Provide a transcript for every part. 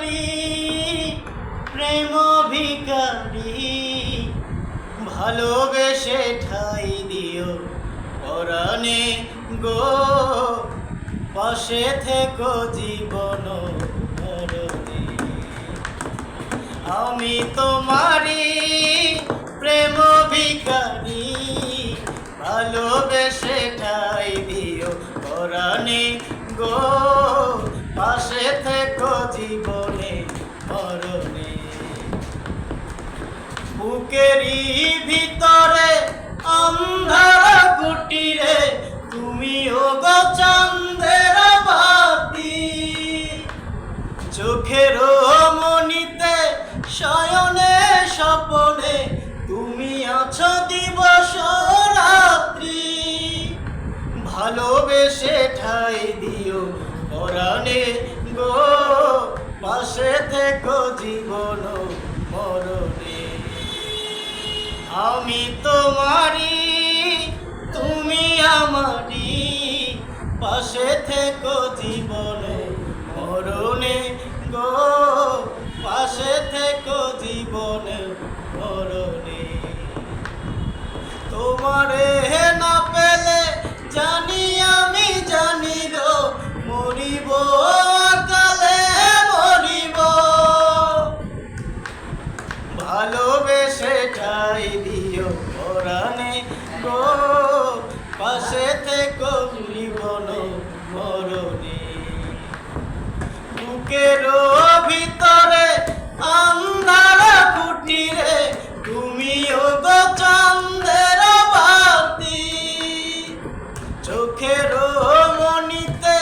ভিখারি, প্রেম ভিখারি, ভালোবেসে ঠাই দিও পরাণে গো, পাশে থেকো জীবন মরণে। আমি তোমারি প্রেম ভিখারি, ভালোবেসে ঠাই দিও পরাণে গো, পাশে থেকো জীবনে মরণে। বুকেরই ভিতরে অন্ধার কুটিরে তুমিও গো চাঁদের বাতি, চোখের মনিতে শয়নে স্বপনে তুমি আছো দিবস রাত্রি, ভালোবেসে ঠাই দিও পরাণে গো, পাশে থেকো জীবন মরণে। আমি তোমারি তুমি আমারি, পাশে থেকো জীবন মরণে গো, পাশে থেকো জীবন মরণে। তোমারে না পেলে জানি আমি জানি গো, মরিব কালে মরিব, ভালোবেসে ঠাই দিও পরাণে গো, পাশে থেকো জীবন মরণে। বুকের ভিতরে অন্ধার কুটিরে তুমিও গো চাঁদের বাতি, চোখের মনিতে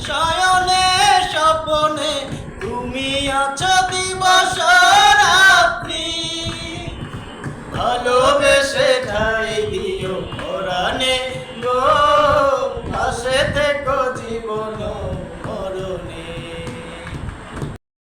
শয়নে স্বপনে তুমি আছো দিবস রাত্রি, ভালোবেসে ঠাই দিও পরাণে গো, পাশে থেকো জীবন